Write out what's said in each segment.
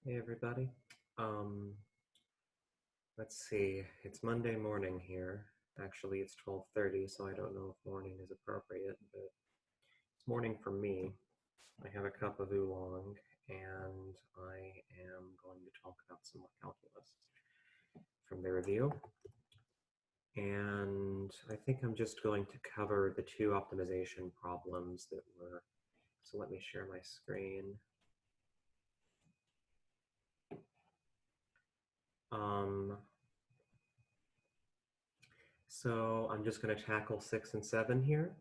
Hey everybody. Um, let's see. It's Monday morning here. Actually, it's 12:30, so I don't know if morning is appropriate, but it's morning for me. I have a cup of oolong, and I am going to talk about some more calculus from the review. And I think I'm just going to cover the two optimization problems that were. So let me share my screen. So I'm just going to tackle 6 and 7 here.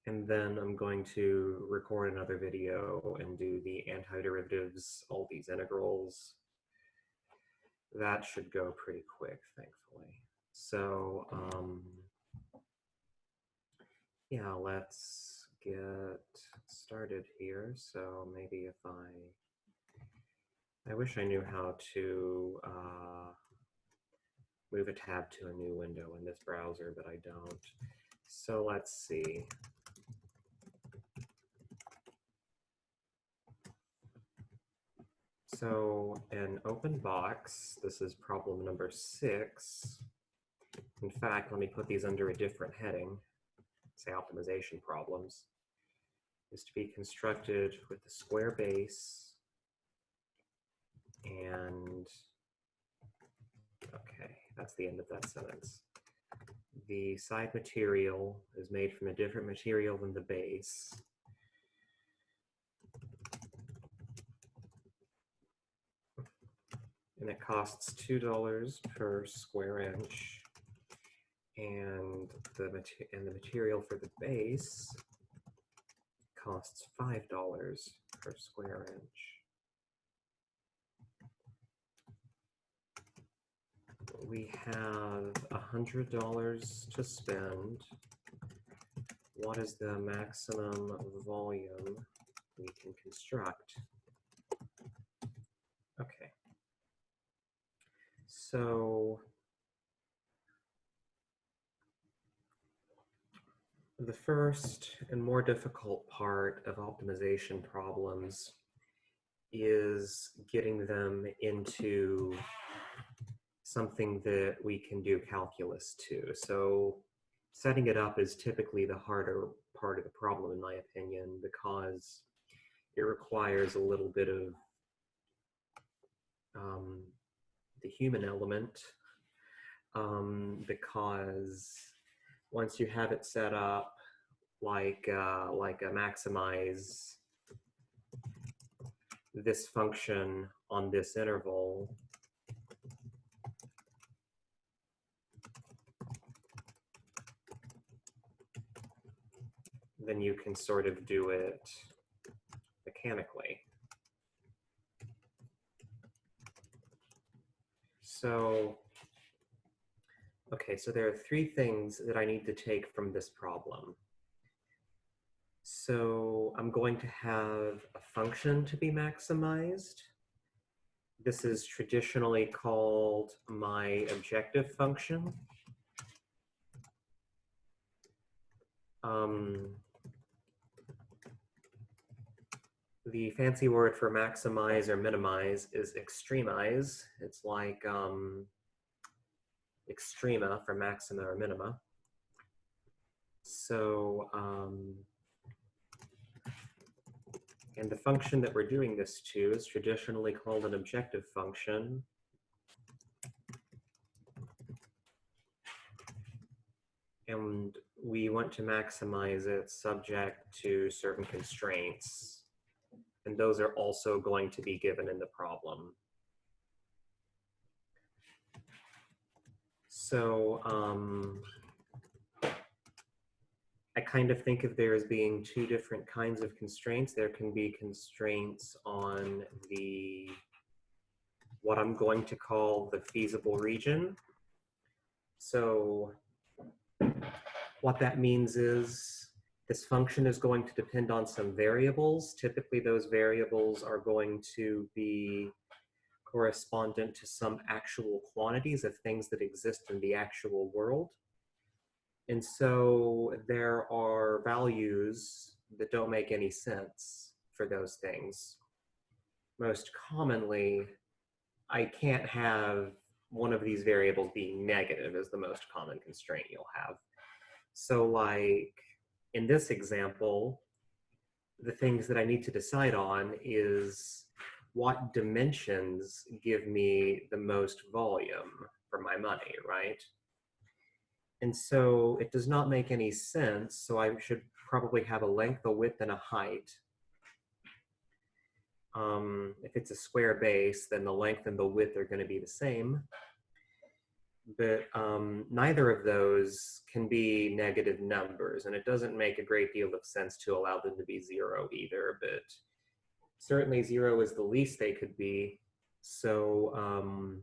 And then I'm going to record another video and do the antiderivatives, all these integrals. That should go pretty quick, thankfully. So yeah, let's get started here. So maybe if I wish I knew how to move a tab to a new window in this browser, but I don't. So let's see. So an open box, this is problem number 6. In fact, let me put these under a different heading, say optimization problems, is to be constructed with a square base and, okay, that's the end of that sentence. The side material is made from a different material than the base. And it costs $2 per square inch. And the material for the base costs $5 per square inch. We have $100 to spend. What is the maximum volume we can construct? Okay. So the first and more difficult part of optimization problems is getting them into something that we can do calculus to. So setting it up is typically the harder part of the problem, in my opinion, because it requires a little bit of the human element, because once you have it set up like a maximize this function on this interval, then you can sort of do it mechanically. So, okay, so there are 3 things that I need to take from this problem. So I'm going to have a function to be maximized. This is traditionally called my objective function. The fancy word for maximize or minimize is extremize. It's like extrema for maxima or minima. So, and the function that we're doing this to is traditionally called an objective function. And we want to maximize it subject to certain constraints. And those are also going to be given in the problem. So I kind of think of there as being 2 different kinds of constraints. There can be constraints on what I'm going to call the feasible region. So what that means is this function is going to depend on some variables. Typically, those variables are going to be correspondent to some actual quantities of things that exist in the actual world. And so there are values that don't make any sense for those things. most commonly, I can't have one of these variables being negative is the most common constraint you'll have. So like in this example, the things that I need to decide on is what dimensions give me the most volume for my money, right? And so it does not make any sense. So I should probably have a length, a width, and a height. If it's a square base, then the length and the width are going to be the same. But neither of those can be negative numbers, and it doesn't make a great deal of sense to allow them to be 0 either, but certainly 0 is the least they could be. So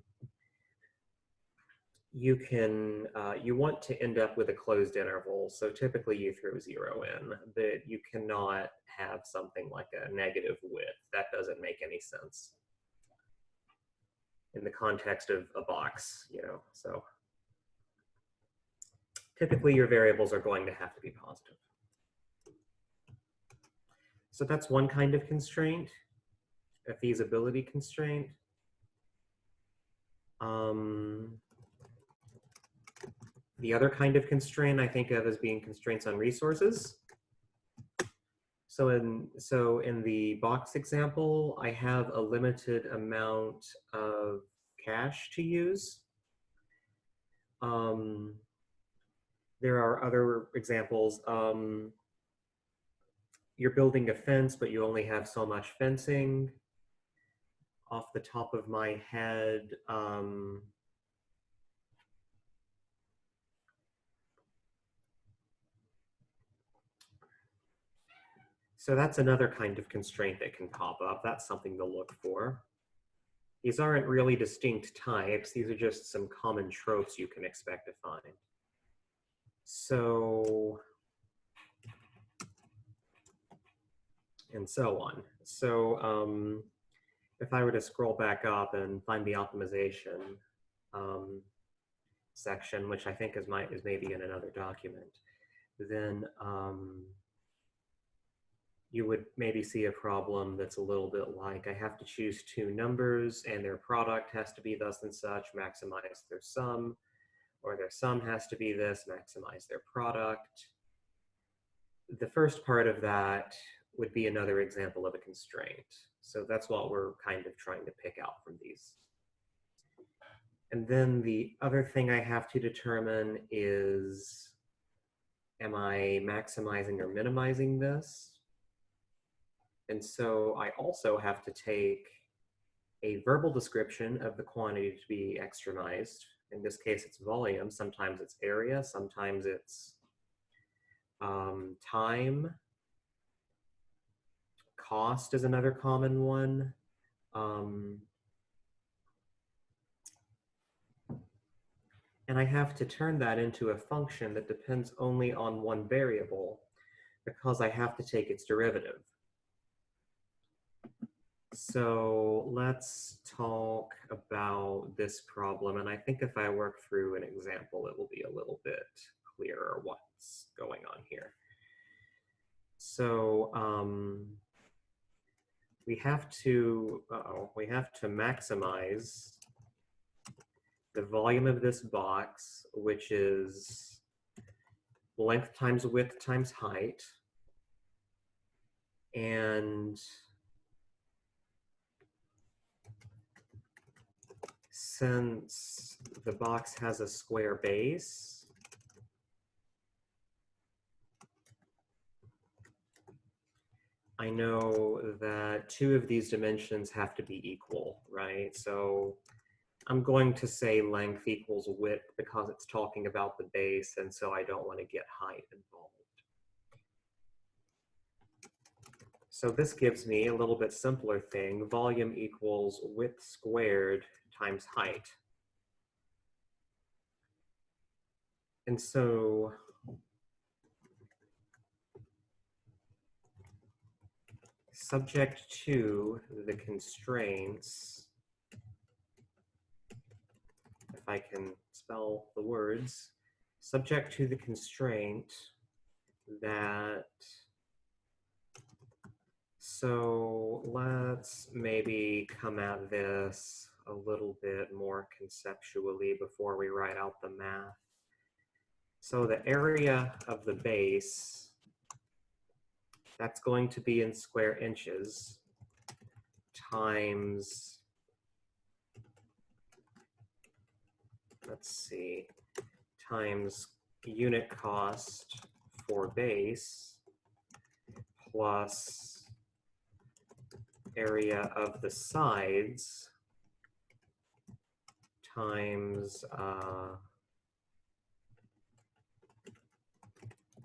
you want to end up with a closed interval, so typically you throw 0 in, but you cannot have something like a negative width. That doesn't make any sense in the context of a box, you know, so typically your variables are going to have to be positive. So that's one kind of constraint, a feasibility constraint. The other kind of constraint I think of as being constraints on resources. So in the box example, I have a limited amount of cash to use. There are other examples. You're building a fence, but you only have so much fencing. Off the top of my head, so that's another kind of constraint that can pop up. That's something to look for. These aren't really distinct types. These are just some common tropes you can expect to find. So, and so on. So if I were to scroll back up and find the optimization section, which I think is maybe in another document, then you would maybe see a problem that's a little bit like I have to choose two numbers and their product has to be thus and such, maximize their sum, or their sum has to be this, maximize their product. The first part of that would be another example of a constraint. So that's what we're kind of trying to pick out from these. And then the other thing I have to determine is, am I maximizing or minimizing this? And so I also have to take a verbal description of the quantity to be externized. In this case, it's volume. Sometimes it's area. Sometimes it's time. Cost is another common one. And I have to turn that into a function that depends only on one variable because I have to take its derivative. So let's talk about this problem. And I think if I work through an example, it will be a little bit clearer what's going on here. So we have to maximize the volume of this box, which is length times width times height. And since the box has a square base, I know that two of these dimensions have to be equal, right? So I'm going to say length equals width because it's talking about the base, and so I don't want to get height involved. So this gives me a little bit simpler thing. Volume equals width squared times height. And so subject to the constraints, if I can spell the words, subject to the constraint that, so let's maybe come at this a little bit more conceptually before we write out the math. So the area of the base, that's going to be in square inches times, let's see, times unit cost for base plus area of the sides times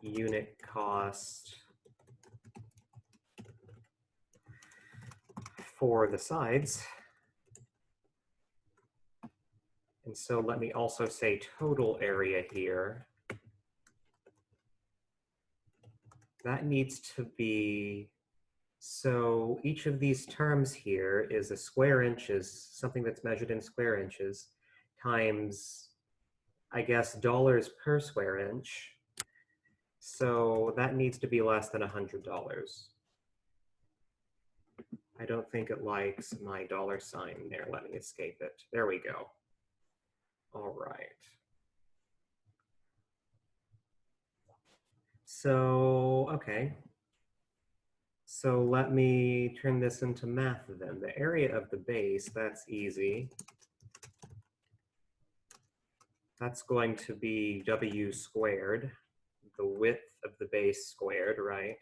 unit cost for the sides. And so let me also say total area here. That needs to be, so each of these terms here is a square inches, something that's measured in square inches, times, I guess, dollars per square inch. So that needs to be less than $100. I don't think it likes my dollar sign there. Let me escape it. There we go. All right. So, okay. So let me turn this into math then. The area of the base, that's easy. That's going to be W squared, the width of the base squared, right?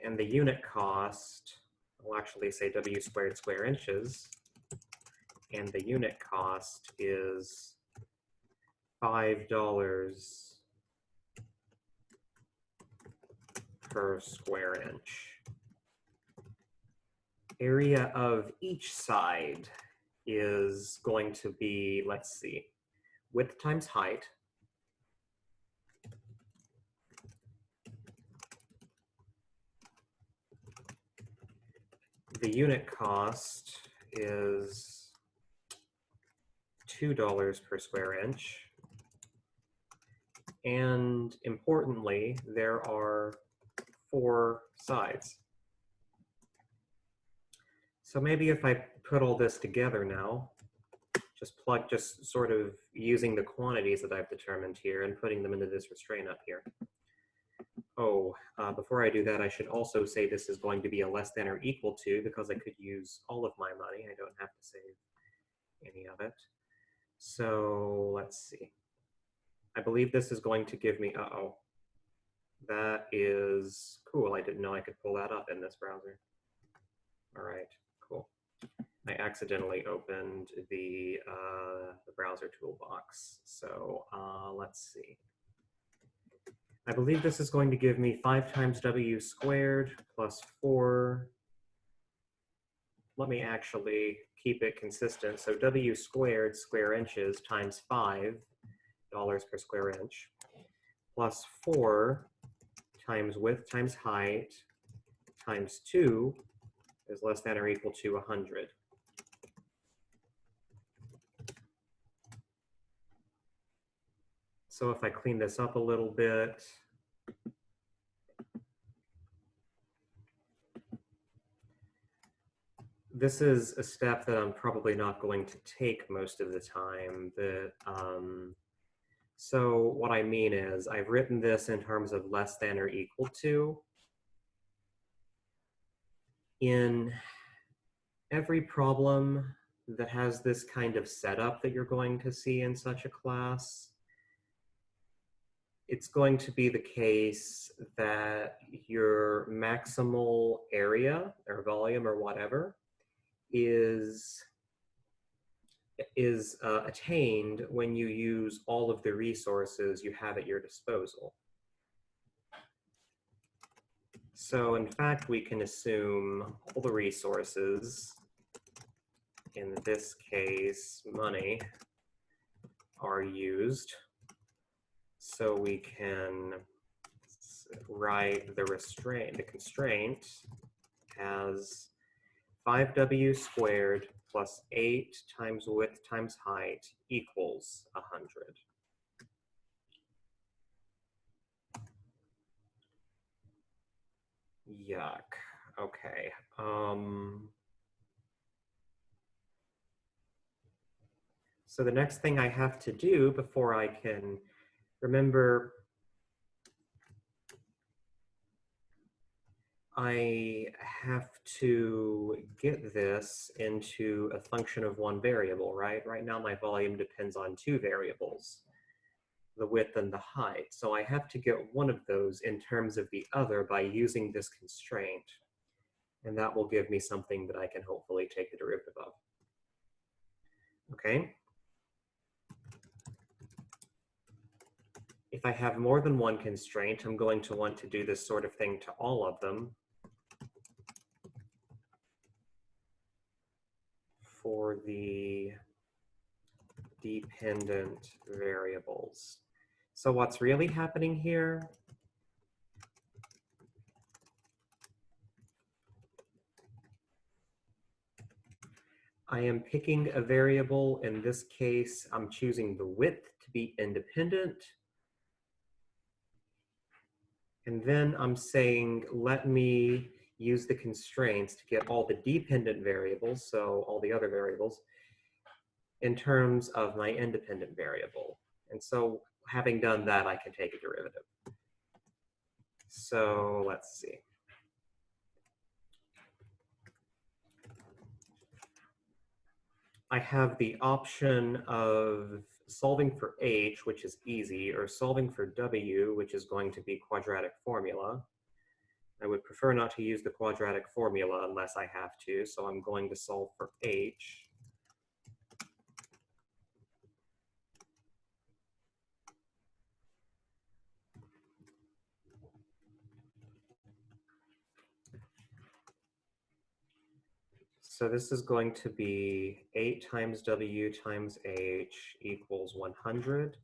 And the unit cost, I'll actually say W squared square inches, and the unit cost is $5 per square inch. Area of each side is going to be, let's see, width times height. The unit cost is $2 per square inch. And importantly, there are 4 sides. So maybe if I put all this together now, just sort of using the quantities that I've determined here and putting them into this restraint up here. Oh, before I do that, I should also say this is going to be a less than or equal to, because I could use all of my money. I don't have to save any of it. So let's see. I believe this is going to give me, uh-oh. That is cool. I didn't know I could pull that up in this browser. All right, cool. I accidentally opened the browser toolbox. So let's see. I believe this is going to give me 5 times W squared plus 4. Let me actually keep it consistent. So W squared square inches times $5 per square inch plus 4 times width times height times 2 is less than or equal to 100. So if I clean this up a little bit, this is a step that I'm probably not going to take most of the time. So what I mean is I've written this in terms of less than or equal to. In every problem that has this kind of setup that you're going to see in such a class, it's going to be the case that your maximal area or volume or whatever is attained when you use all of the resources you have at your disposal. So in fact, we can assume all the resources, in this case, money, are used. So we can write the constraint as 5W squared plus 8 times width times height equals 100. Yuck. Okay. So the next thing I have to do before I can remember, I have to get this into a function of one variable, right? Right now my volume depends on two variables, the width and the height. So I have to get one of those in terms of the other by using this constraint. And that will give me something that I can hopefully take the derivative of. Okay? If I have more than one constraint, I'm going to want to do this sort of thing to all of them for the dependent variables. So what's really happening here? I am picking a variable. In this case, I'm choosing the width to be independent. And then I'm saying, let me use the constraints to get all the dependent variables, so all the other variables, in terms of my independent variable. And so having done that, I can take a derivative. So let's see. I have the option of solving for h, which is easy, or solving for w, which is going to be quadratic formula. I would prefer not to use the quadratic formula unless I have to, so I'm going to solve for h. So this is going to be 8 times w times h equals 100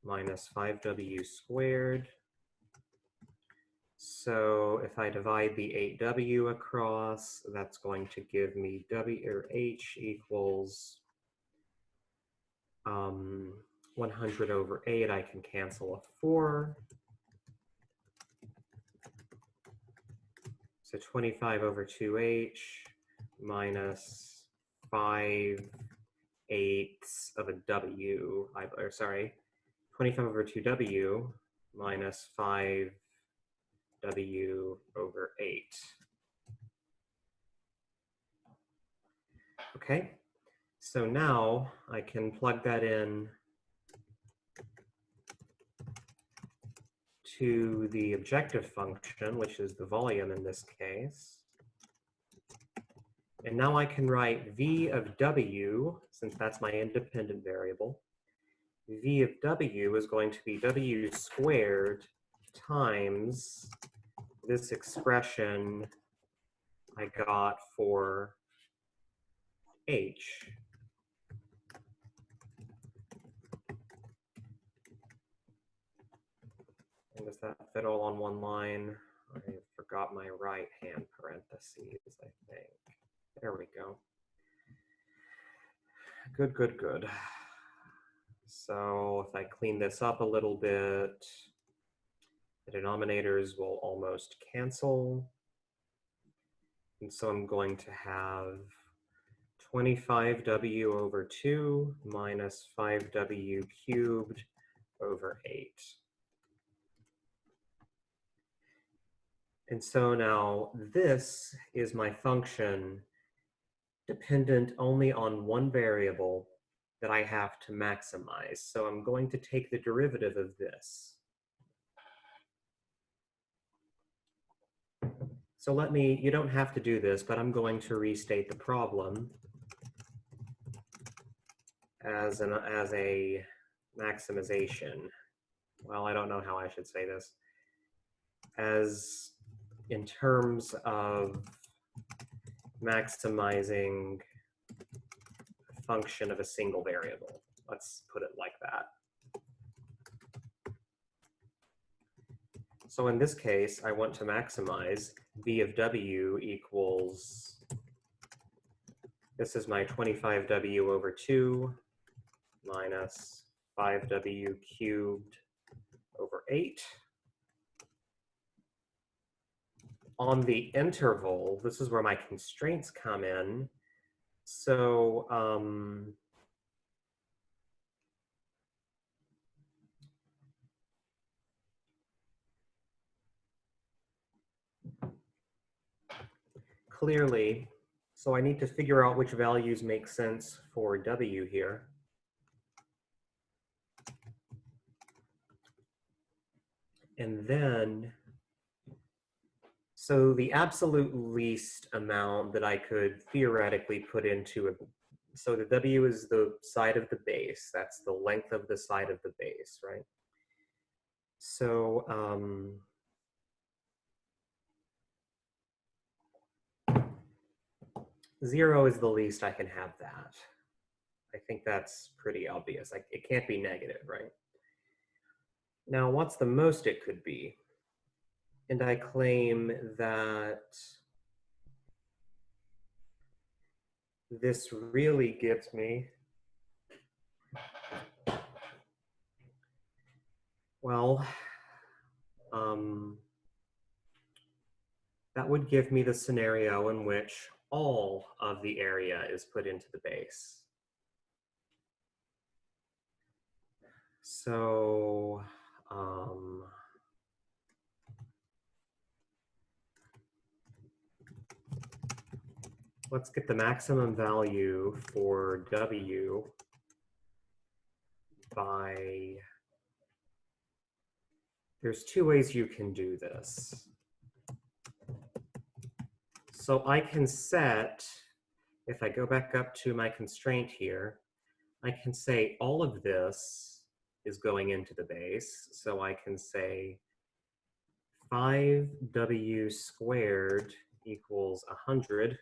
minus 5w squared. So if I divide the 8w across, that's going to give me h equals 100 over 8. I can cancel a 4. So 25 over 2h minus 5/8 of a w, or sorry, 25 over 2w minus 5w over 8. Okay, so now I can plug that in to the objective function, which is the volume in this case. And now I can write v of w, since that's my independent variable. V of w is going to be w squared times this expression I got for h. And does that fit all on one line? I forgot my right hand parentheses, I think. There we go. Good, good, good. So if I clean this up a little bit, the denominators will almost cancel. And so I'm going to have 25w over 2 minus 5w cubed over 8. And so now this is my function dependent only on one variable that I have to maximize. So I'm going to take the derivative of this. So let me, you don't have to do this, but I'm going to restate the problem as a maximization. Well, I don't know how I should say this. As in terms of maximizing a function of a single variable. Let's put it like that. So in this case, I want to maximize v of w equals, this is my 25w over 2 minus 5w cubed over 8. on the interval, this is where my constraints come in. So clearly, so I need to figure out which values make sense for W here. And then, so the absolute least amount that I could theoretically put into it, so the W is the side of the base. That's the length of the side of the base, right? So 0 is the least I can have that. I think that's pretty obvious. Like, it can't be negative, right? Now, what's the most it could be? And I claim that this really gives me, well, that would give me the scenario in which all of the area is put into the base. So, let's get the maximum value for W by, there's two ways you can do this. So I can set, if I go back up to my constraint here, I can say all of this is going into the base. So I can say 5W squared equals 100.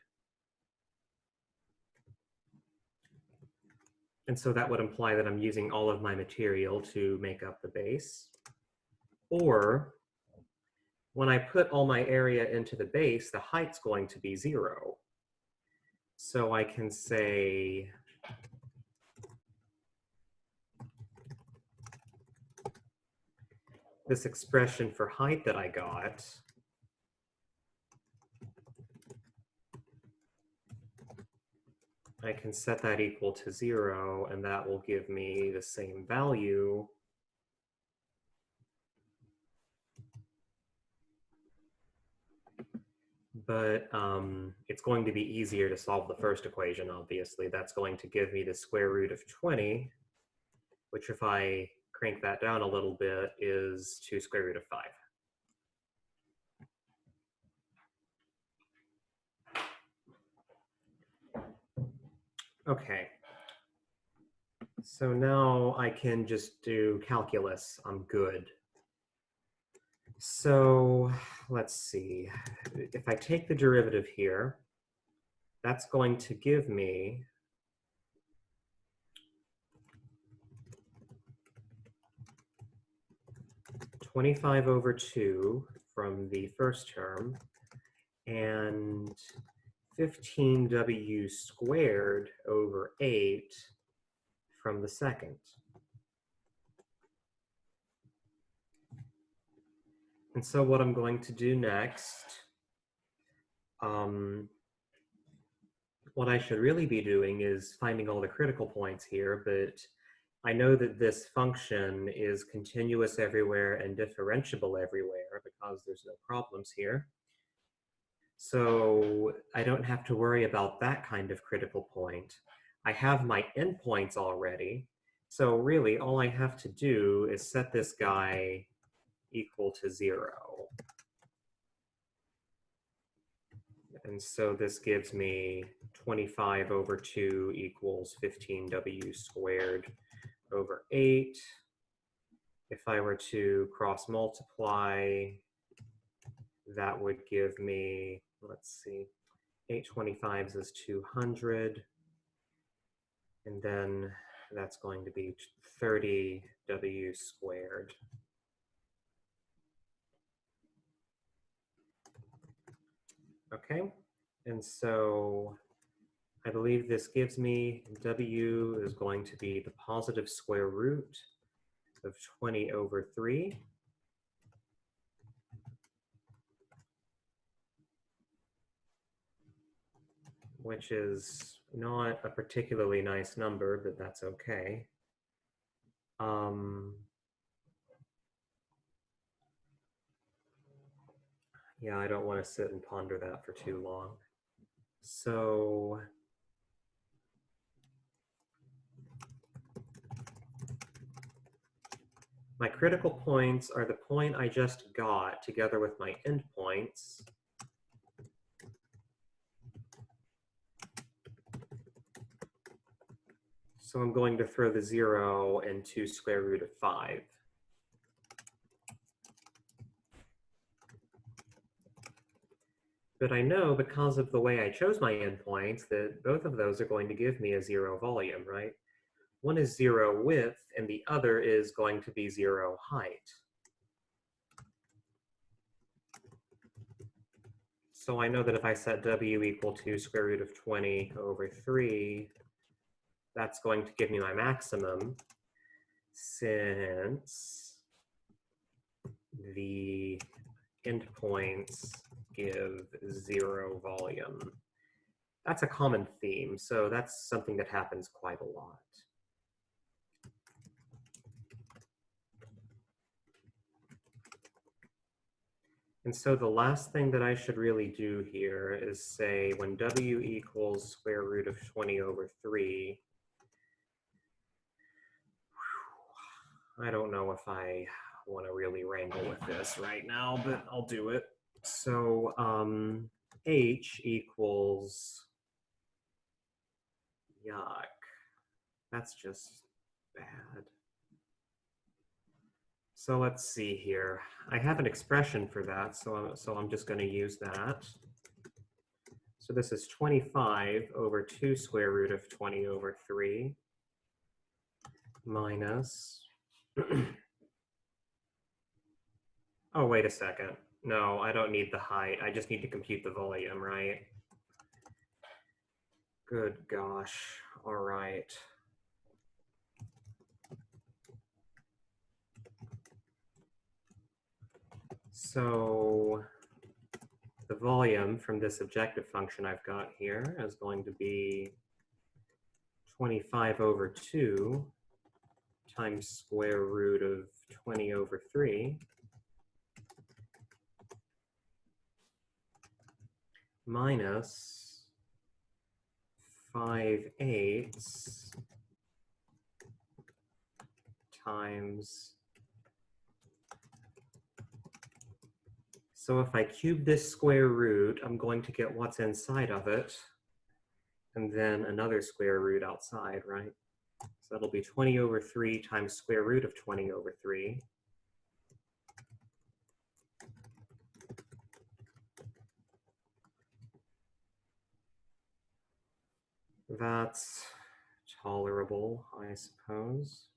And so that would imply that I'm using all of my material to make up the base. Or when I put all my area into the base, the height's going to be 0. So I can say this expression for height that I got I can set that equal to 0, and that will give me the same value. But it's going to be easier to solve the first equation, obviously. That's going to give me the square root of 20, which if I crank that down a little bit is 2 square root of 5. Okay. So now I can just do calculus. I'm good. So let's see. If I take the derivative here, that's going to give me 25 over 2 from the first term and 15W squared over 8 from the second. And so what I'm going to do next, what I should really be doing is finding all the critical points here, but I know that this function is continuous everywhere and differentiable everywhere because there's no problems here. So I don't have to worry about that kind of critical point. I have my endpoints already. So really all I have to do is set this guy equal to 0. And so this gives me 25 over 2 equals 15W squared over 8. If I were to cross multiply, that would give me, let's see, 8 25s is 200. And then that's going to be 30W squared. Okay, and so I believe this gives me W is going to be the positive square root of 20 over 3. which is not a particularly nice number, but that's okay. Yeah, I don't want to sit and ponder that for too long. So my critical points are the point I just got together with my endpoints. So I'm going to throw the 0 into square root of 5. But I know because of the way I chose my endpoints that both of those are going to give me a 0 volume, right? One is 0 width and the other is going to be 0 height. So I know that if I set w equal to square root of 20 over 3, that's going to give me my maximum, since the endpoints give 0 volume. That's a common theme, so that's something that happens quite a lot. And so the last thing that I should really do here is say when w equals square root of 20 over 3, I don't know if I want to really wrangle with this right now, but I'll do it. So h equals, yuck, that's just bad. So let's see here. I have an expression for that, so I'm just going to use that. So this is 25 over 2 square root of 20 over 3 minus, oh, wait a second. No, I don't need the height. I just need to compute the volume, right? Good gosh. All right. So the volume from this objective function I've got here is going to be 25 over 2 times square root of 20 over 3 minus 5/8 times, so if I cube this square root, I'm going to get what's inside of it, and then another square root outside, right? So that'll be 20 over 3 times square root of 20 over 3. That's tolerable, I suppose.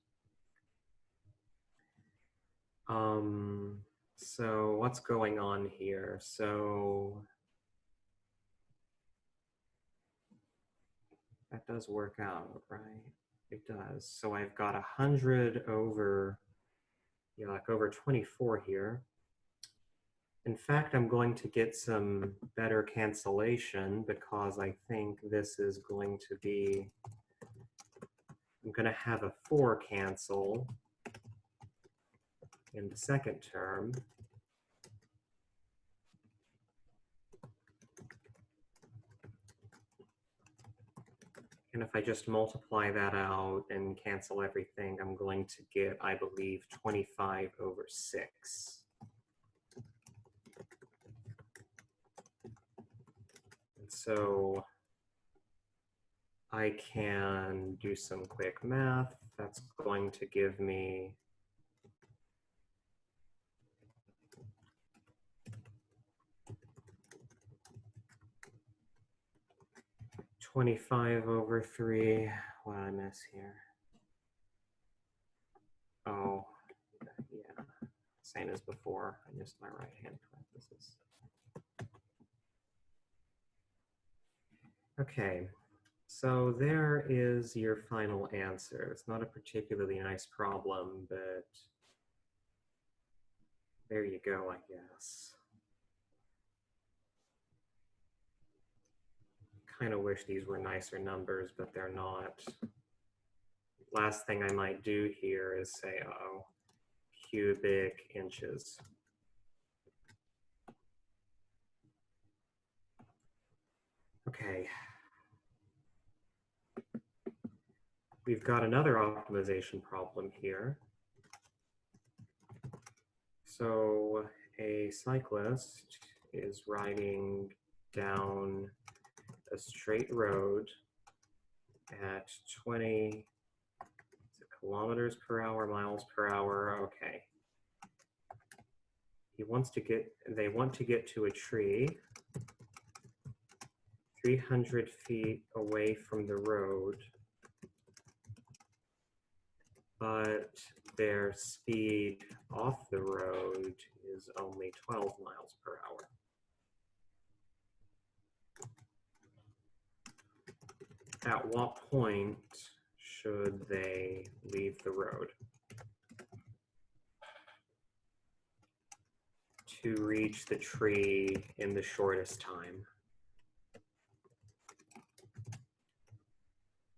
So what's going on here? So that does work out, right? It does. So I've got 100 over, yeah, like over 24 here. In fact, I'm going to get some better cancellation because I think this is going to be, I'm going to have a 4 cancel in the second term. And if I just multiply that out and cancel everything, I'm going to get, I believe, 25 over 6. And so I can do some quick math. That's going to give me 25 over 3. What did I miss here? Oh, yeah, same as before. I missed my right-hand parenthesis. Okay, so there is your final answer. It's not a particularly nice problem, but there you go, I guess. kind of wish these were nicer numbers, but they're not. Last thing I might do here is say, oh, cubic inches. Okay. We've got another optimization problem here. So a cyclist is riding down a straight road at 20 kilometers per hour, miles per hour. Okay. They want to get to a tree 300 feet away from the road, but their speed off the road is only 12 miles per hour. At what point should they leave the road to reach the tree in the shortest time?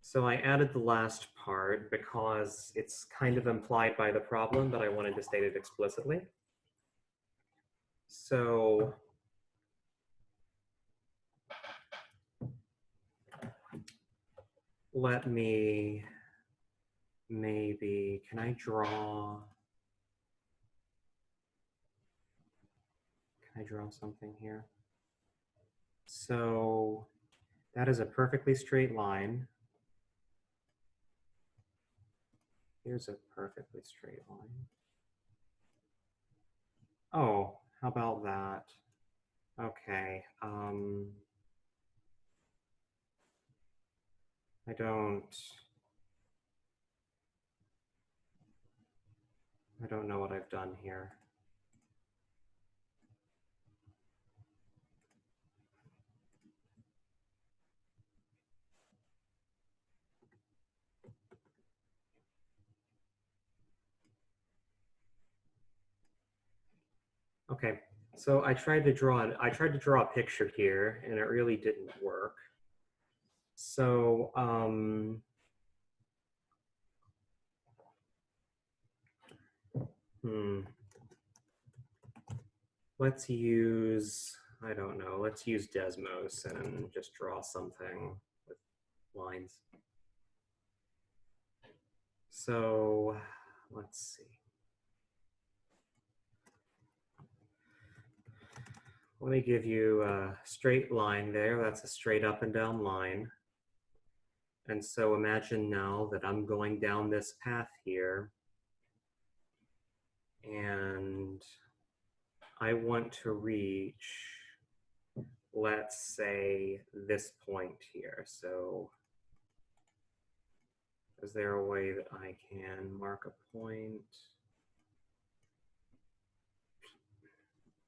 So I added the last part because it's kind of implied by the problem, but I wanted to state it explicitly. So let me maybe, can I draw something here? So that is a perfectly straight line. Here's a perfectly straight line. Oh, how about that? Okay. I don't know what I've done here. Okay, so I tried to draw a picture here, and it really didn't work. So let's use, I don't know, let's use Desmos and just draw something with lines. So let's see. Let me give you a straight line there. That's a straight up and down line. And so imagine now that I'm going down this path here, and I want to reach, let's say, this point here. So is there a way that I can mark a point?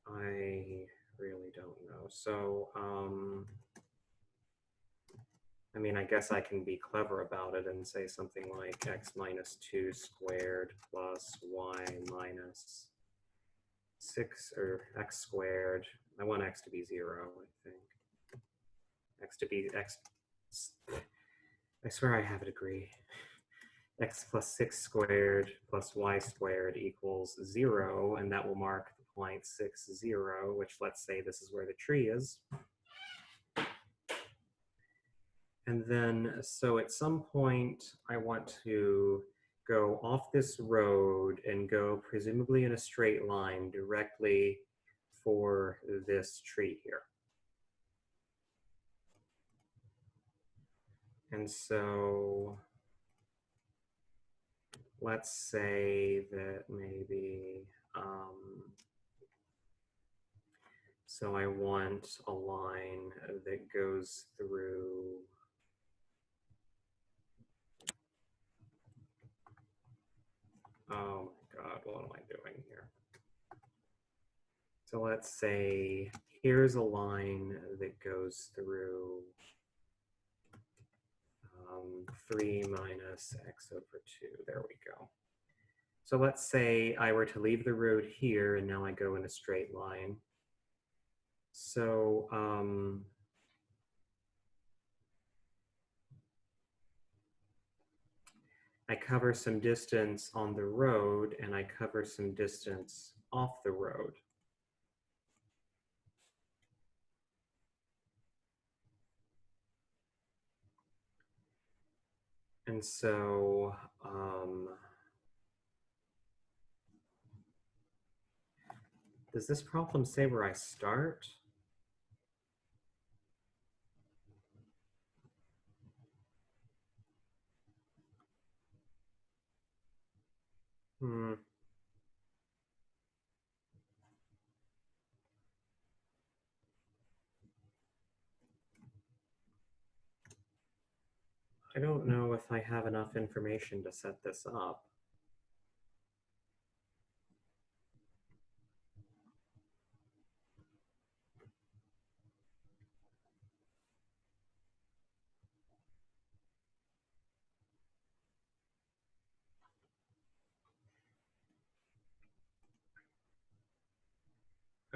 I really don't know. So, I mean, I guess I can be clever about it and say something like x minus 2 squared plus y minus 6, or x squared. I want x to be 0, I think. X to be x. I swear I have a degree. X plus 6 squared plus y squared equals 0, and that will mark the point 6, 0, which let's say this is where the tree is. And then, so at some point, I want to go off this road and go presumably in a straight line directly for this tree here. And so let's say that maybe, so I want a line that goes through oh my God, what am I doing here? So let's say here's a line that goes through 3 minus x over 2. There we go. So let's say I were to leave the road here, and now I go in a straight line. So cover some distance on the road and I cover some distance off the road. And so, does this problem say where I start? I don't know if I have enough information to set this up.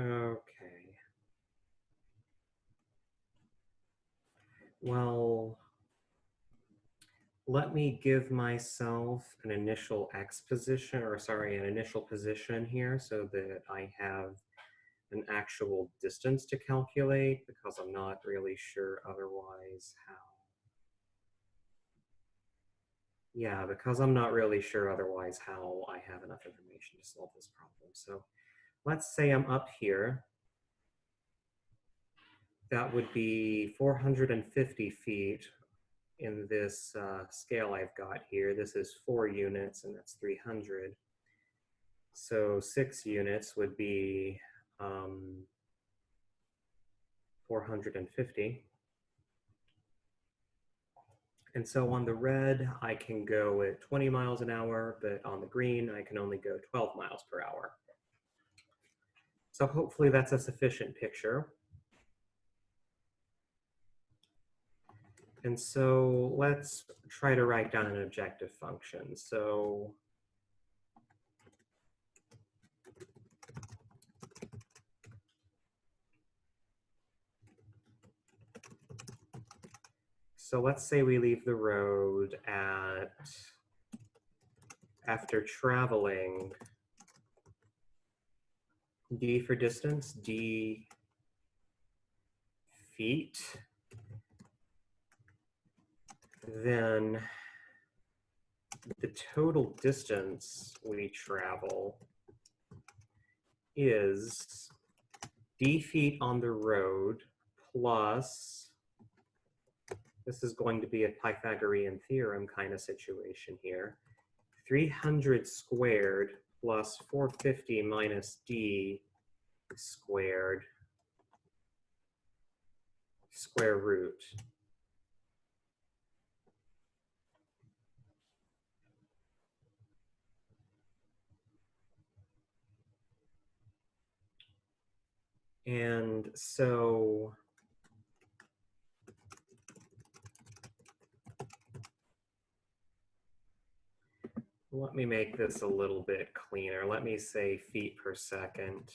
Okay. Well, let me give myself an initial x position, or sorry, an initial position here so that I have an actual distance to calculate, because I'm not really sure otherwise how. Yeah, because I'm not really sure otherwise how I have enough information to solve this problem. So let's say I'm up here. That would be 450 feet in this scale I've got here. This is 4 units, and that's 300. So 6 units would be 450. And so on the red, I can go at 20 miles an hour, but on the green, I can only go 12 miles per hour. So hopefully that's a sufficient picture. And so let's try to write down an objective function. So let's say we leave the road at, after traveling, D for distance, D feet, then the total distance we travel is D feet on the road plus, this is going to be a Pythagorean theorem kind of situation here, 300 squared plus 450 minus D squared square root. And so let me make this a little bit cleaner. Let me say feet per second,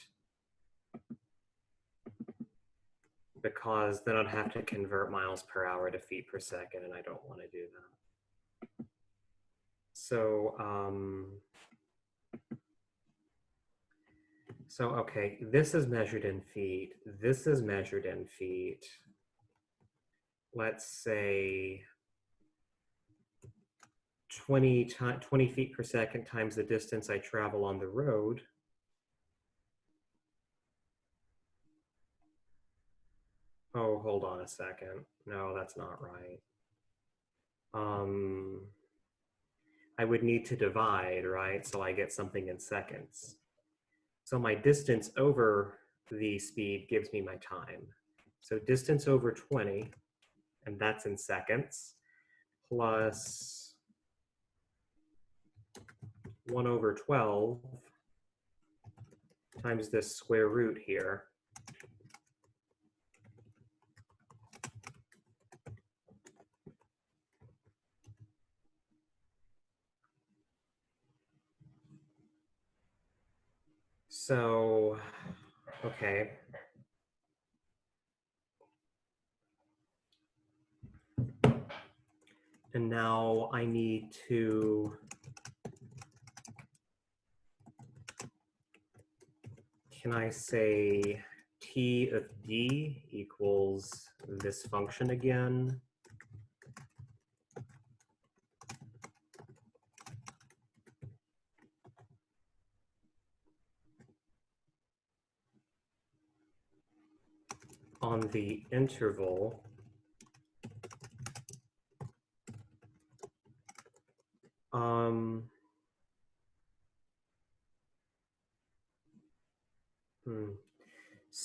because then I'd have to convert miles per hour to feet per second, and I don't want to do that. So, okay, this is measured in feet. This is measured in feet. Let's say 20 feet per second times the distance I travel on the road. Oh, hold on a second. No, that's not right. I would need to divide, right? So I get something in seconds. So my distance over the speed gives me my time. So distance over 20, and that's in seconds, plus 1 over 12 times this square root here. So, okay. And now I need to can I say t of d equals this function again? On the interval um,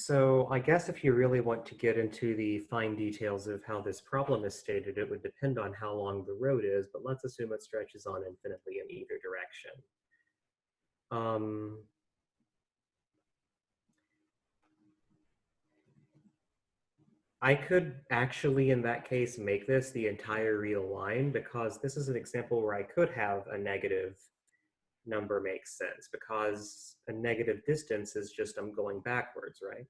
So I guess if you really want to get into the fine details of how this problem is stated, it would depend on how long the road is, but let's assume it stretches on infinitely in either direction. I could actually, in that case, make this the entire real line because this is an example where I could have a negative number make sense because a negative distance is just I'm going backwards, right?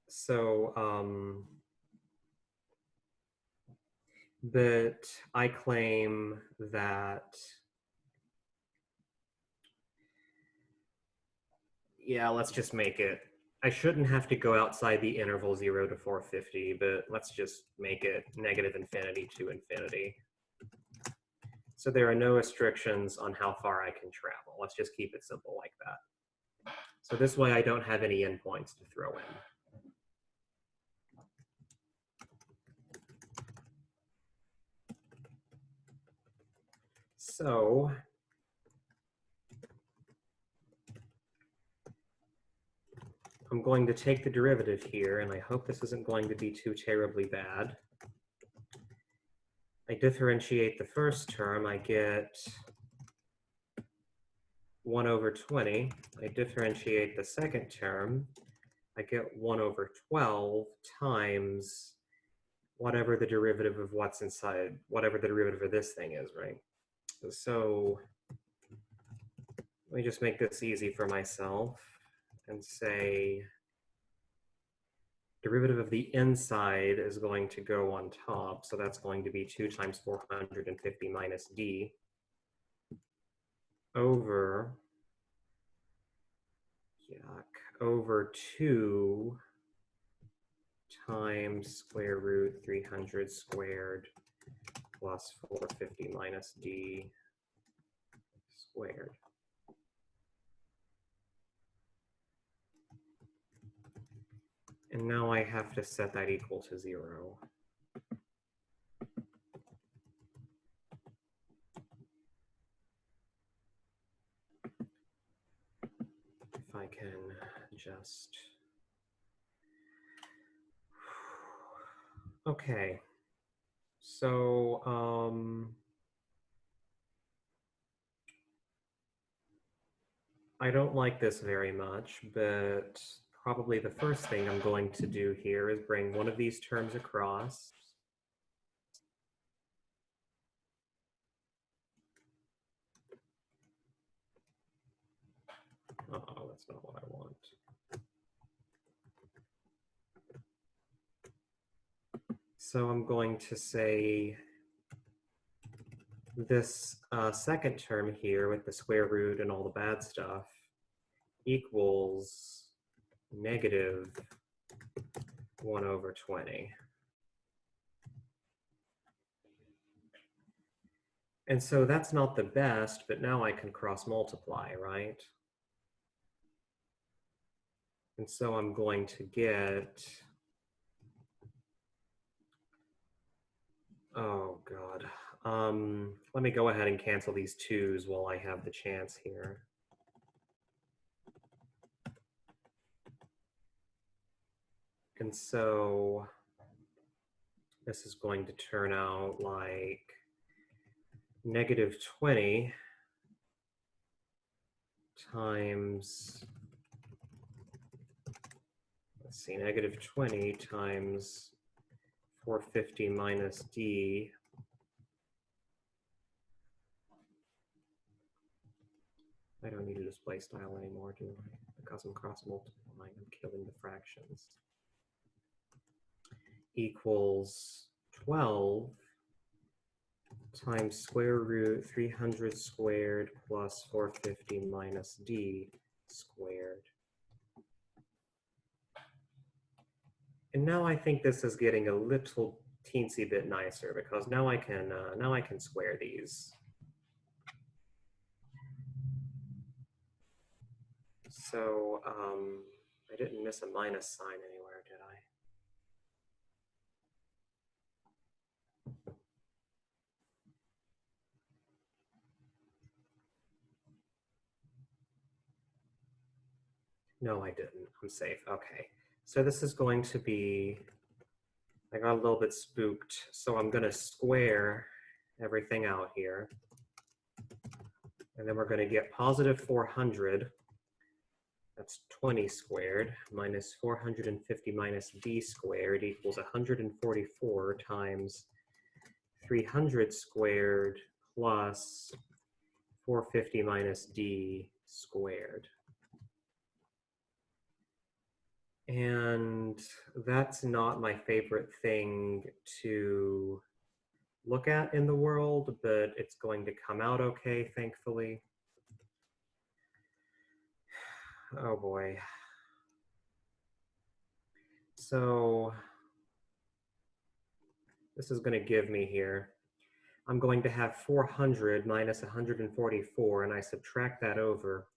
So, but I claim that, yeah, let's just make it. I shouldn't have to go outside the interval 0 to 450, but let's just make it negative infinity to infinity. So there are no restrictions on how far I can travel. Let's just keep it simple like that. So this way I don't have any endpoints to throw in. So I'm going to take the derivative here, and I hope this isn't going to be too terribly bad. I differentiate the first term, I get 1 over 20. I differentiate the second term, I get 1 over 12 times whatever the derivative of what's inside, whatever the derivative of this thing is, right? So let me just make this easy for myself and say derivative of the inside is going to go on top. So that's going to be 2 times 450 minus d over, over 2 times square root 300 squared plus 450 minus d squared. And now I have to set that equal to 0. If I can just, okay. So, I don't like this very much, but probably the first thing I'm going to do here is bring one of these terms across. Uh-oh, that's not what I want. So I'm going to say this second term here with the square root and all the bad stuff equals negative 1 over 20. And so that's not the best, but now I can cross multiply, right? And so I'm going to get, oh God. Let me go ahead and cancel these 2's while I have the chance here. And so this is going to turn out like negative 20 times, let's see, negative 20 times 450 minus d I don't need a display style anymore, do I? Because I'm cross multiplying, I'm killing the fractions. equals 12 times square root 300 squared plus 450 minus d squared. And now I think this is getting a little teensy bit nicer because now I can square these. So I didn't miss a minus sign anywhere, did I? No, I didn't. I'm safe. Okay. So this is going to be, I got a little bit spooked. So I'm going to square everything out here. And then we're going to get positive 400. That's 20 squared minus 450 minus d squared equals 144 times 300 squared plus 450 minus d squared. And that's not my favorite thing to look at in the world, but it's going to come out okay, thankfully. Oh boy. So this is going to give me here, I'm going to have 400 minus 144, and I subtract that over.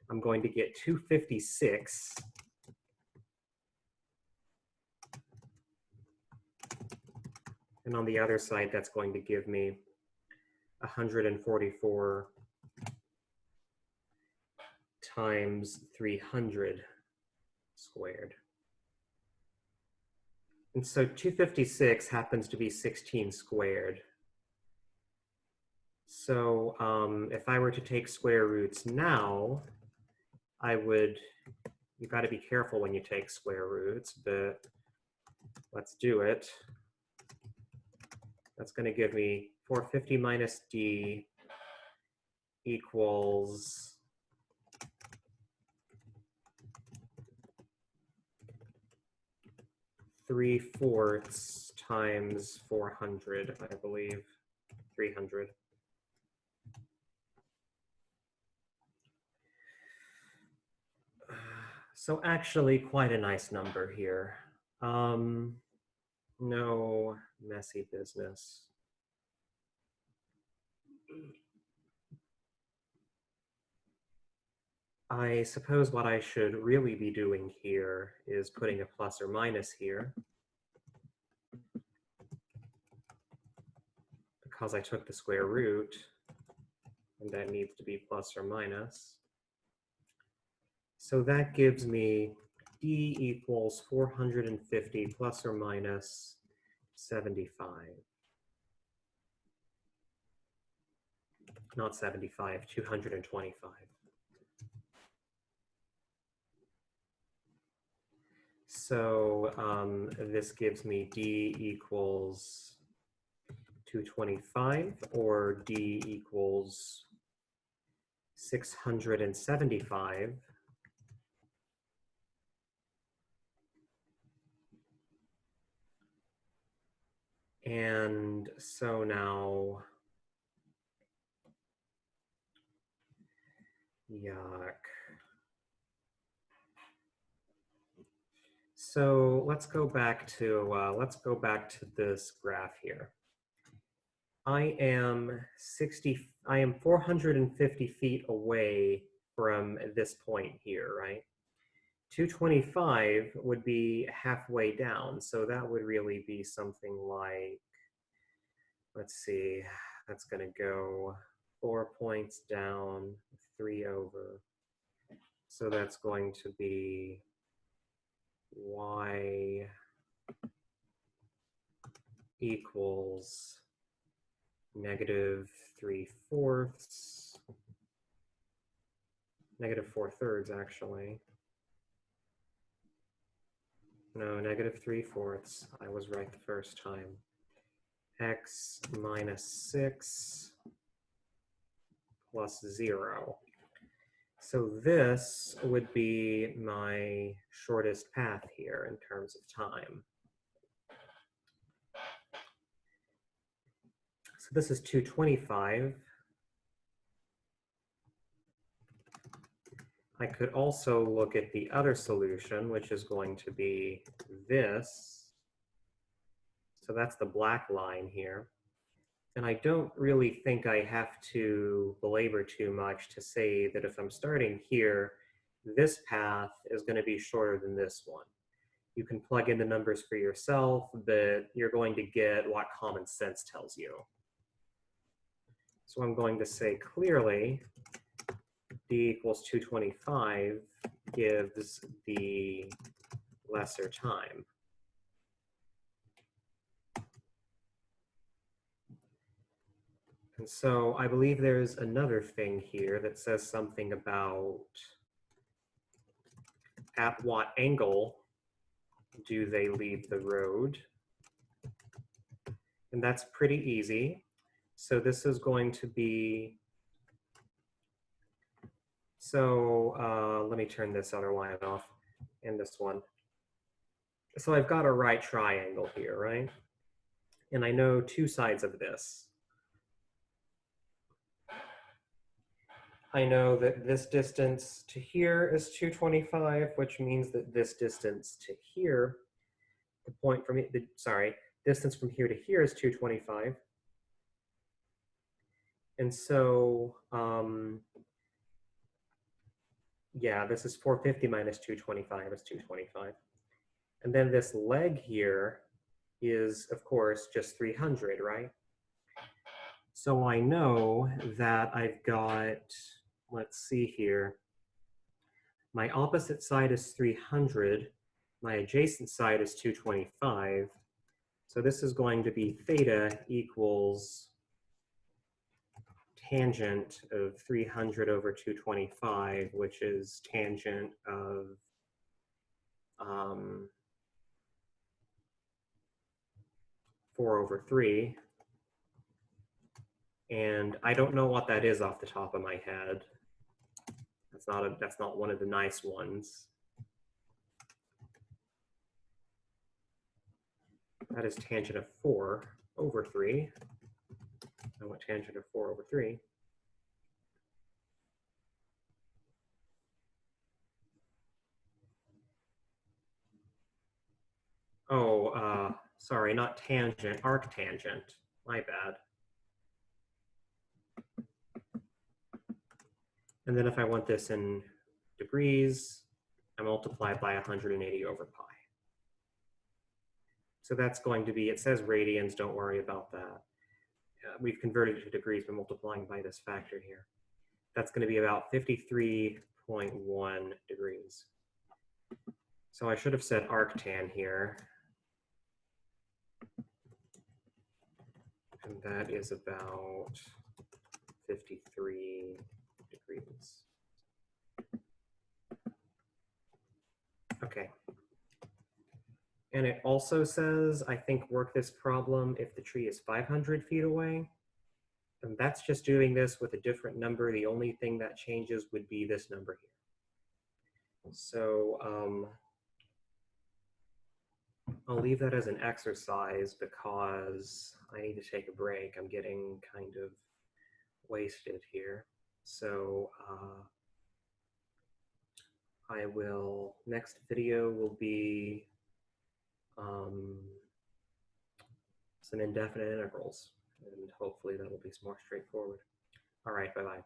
I'm going to get 256. And on the other side, that's going to give me 144 times 300 squared. And so 256 happens to be 16 squared. So if I were to take square roots now, I would, you've got to be careful when you take square roots, but let's do it. That's going to give me 450 minus d equals 3/4 times 400, I believe, 300. So actually quite a nice number here. No messy business. I suppose what I should really be doing here is putting a plus or minus here, because I took the square root, and that needs to be plus or minus. So that gives me d equals 450 plus or minus 75. Not 75, 225. So this gives me d equals 225, or d equals 675. And so now, yuck. So let's go back to this graph here. I am 450 feet away from this point here, right? 225 would be halfway down, so that would really be something like, let's see, that's going to go 4 points down, 3 over. So that's going to be y equals -3/4, -4/3 actually. No, -3/4. I was right the first time. X minus 6 plus 0. So this would be my shortest path here in terms of time. this is 225. I could also look at the other solution, which is going to be this. So that's the black line here. And I don't really think I have to belabor too much to say that if I'm starting here, this path is going to be shorter than this one. You can plug in the numbers for yourself, but you're going to get what common sense tells you. So I'm going to say clearly d equals 225 gives the lesser time. And so I believe there's another thing here that says something about at what angle do they leave the road? And that's pretty easy. So this is going to be, so let me turn this other line off and this one. So I've got a right triangle here, right? And I know two sides of this. I know that this distance to here is 225, which means that this distance to here, the point from, distance from here to here is 225. And so, yeah, this is 450 minus 225 is 225. And then this leg here is, of course, just 300, right? So I know that I've got, let's see here, my opposite side is 300, my adjacent side is 225. So this is going to be theta equals tangent of 300 over 225, which is tangent of 4/3. And I don't know what that is off the top of my head. That's not one of the nice ones. That is tangent of 4/3. I want tangent of 4/3. Oh, sorry, not tangent, arctangent. My bad. And then if I want this in degrees, I multiply it by 180 over pi. So that's going to be, it says radians, don't worry about that. We've converted it to degrees by multiplying by this factor here. That's going to be about 53.1 degrees. So I should have said arctan here. And that is about 53 degrees. Okay. And it also says, I think, work this problem if the tree is 500 feet away. And that's just doing this with a different number. The only thing that changes would be this number here. So I'll leave that as an exercise because I need to take a break. I'm getting kind of wasted here. So next video will be some indefinite integrals, and hopefully that'll be more straightforward. All right, bye-bye.